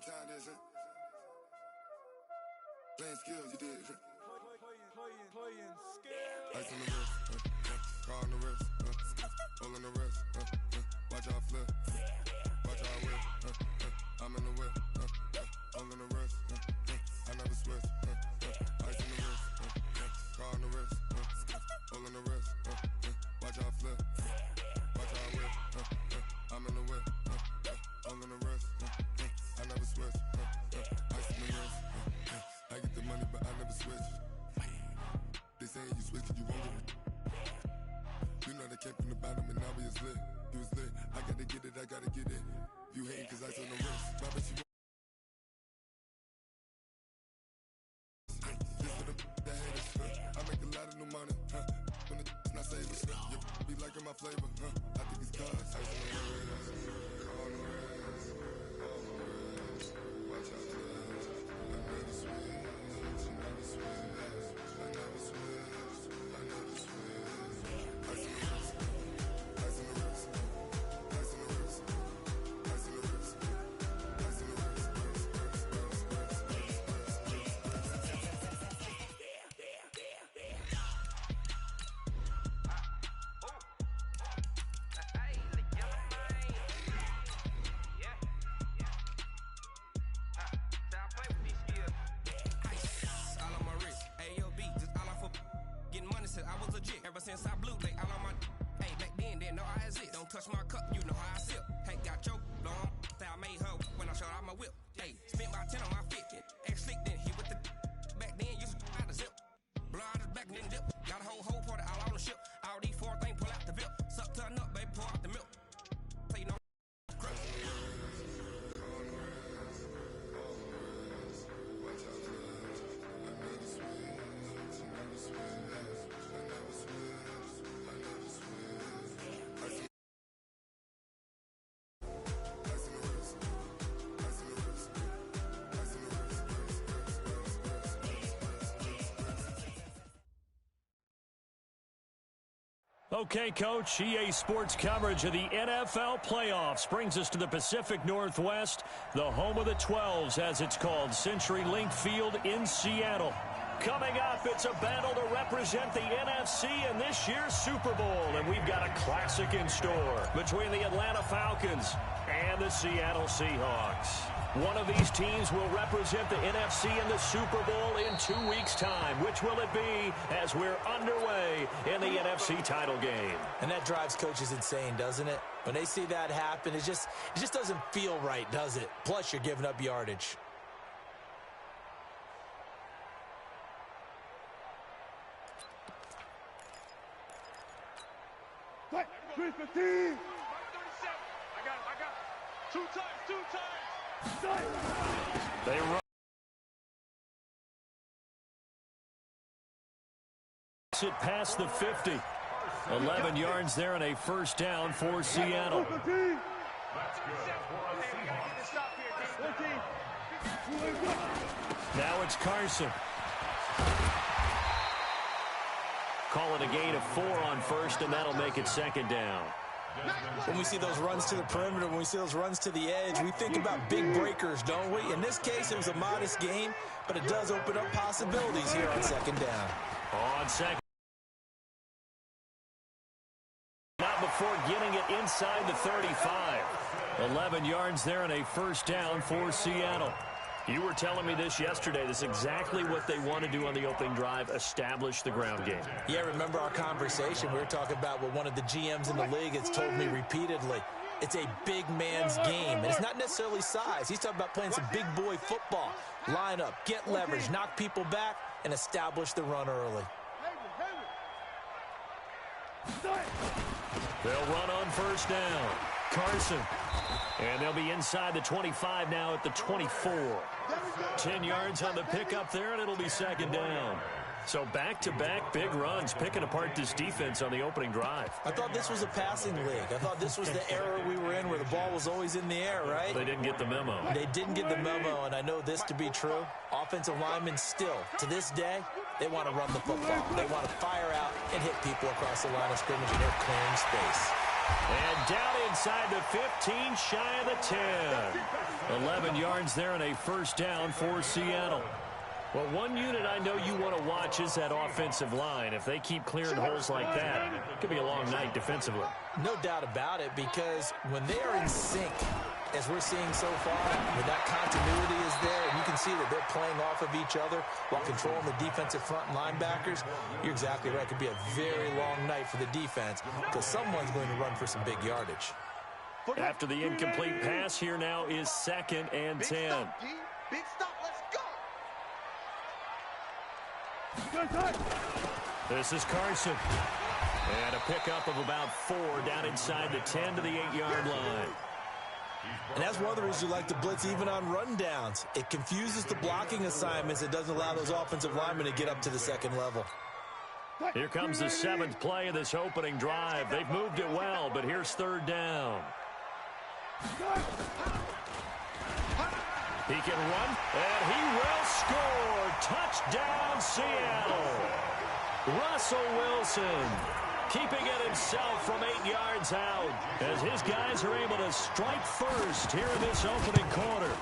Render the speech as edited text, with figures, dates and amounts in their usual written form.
couple times, that's it. Playing skills, you did. Playing skills. Ice on the wrist, car on the wrist, hole in the wrist, watch out flip, watch out whip, I'm in the whip, hole in the wrist, I never switch, ice on the wrist, car on the wrist, hole in the wrist, watch out flip, watch out whip, I'm in the whip, hole in the wrist, I never switch, ice on the wrist, I get the money but I never switch. They saying you switch it, you won't get it. You know they came from the bottom and now we is lit. You was lit, I gotta get it, I gotta get it. You hating cause I on the wrist. My bitch, you just for the that haters, I make a lot of new money, when the not saving, you be liking my flavor, I think it's cause I on the wrist, on the wrist, on the wrist. Watch out, I never switch, I never switch. Ever since I blew, they all on my. Hey, back then, didn't know I exist. Don't touch my cup, you know how I sip. Hey, got choked on. Say I made her when I showed out my whip. Hey, spent about 10 on my fit. Ex slick, then hit with the. Back then, used to out the zip. Blow out his back, then dip. Got a whole party all on the ship. All these four things, pull out the VIP. Suck to a nut, baby, pour out the milk. Say no. Okay, Coach, EA Sports coverage of the NFL playoffs brings us to the Pacific Northwest, the home of the 12s, as it's called, CenturyLink Field in Seattle. Coming up, it's a battle to represent the NFC in this year's Super Bowl, and we've got a classic in store between the Atlanta Falcons and the Seattle Seahawks. One of these teams will represent the NFC in the Super Bowl in 2 weeks' time. Which will it be as we're underway in the NFC title game? And that drives coaches insane, doesn't it? When they see that happen, it just doesn't feel right, does it? Plus, you're giving up yardage. What? 315. I got it. Two times. They run it past the 50. 11 yards there and a first down for Seattle. Now it's Carson. Call it a gain of 4 on first, and that'll make it second down. When we see those runs to the perimeter, when we see those runs to the edge, we think about big breakers, don't we? In this case, it was a modest gain, but it does open up possibilities here on second down. On second. Not before getting it inside the 35. 11 yards there and a first down for Seattle. You were telling me this yesterday. This is exactly what they want to do on the opening drive, establish the ground game. Yeah, remember our conversation? We were talking about what one of the GMs in the league has told me repeatedly. It's a big man's game, and it's not necessarily size. He's talking about playing some big boy football. Line up, get leverage, knock people back, and establish the run early. They'll run on first down. Carson. And they'll be inside the 25 now at the 24. 10 yards on the pickup there, and it'll be second down. So back-to-back big runs, picking apart this defense on the opening drive. I thought this was a passing league. I thought this was the era we were in where the ball was always in the air, right? They didn't get the memo. They didn't get the memo, and I know this to be true. Offensive linemen still, to this day, they want to run the football. They want to fire out and hit people across the line of scrimmage, and they're clearing space. And down inside the 15, shy of the 10. 11 yards there and a first down for Seattle. Well, one unit I know you want to watch is that offensive line. If they keep clearing holes like that, it could be a long night defensively. No doubt about it, because when they are in sync, as we're seeing so far, when that continuity is there, and you can see that they're playing off of each other while controlling the defensive front linebackers, you're exactly right. It could be a very long night for the defense because someone's going to run for some big yardage. After the incomplete pass, here now is 2nd and 10. Big stop, let's go. This is Carson. And a pickup of about 4 down inside the 10 to the 8-yard line. And that's one of the reasons you like to blitz even on rundowns. It confuses the blocking assignments. It doesn't allow those offensive linemen to get up to the second level. Here comes the 7th play of this opening drive. They've moved it well, but here's 3rd down. He can run, and he will score. Touchdown, Seattle. Russell Wilson keeping it himself from 8 yards out as his guys are able to strike first here in this opening quarter.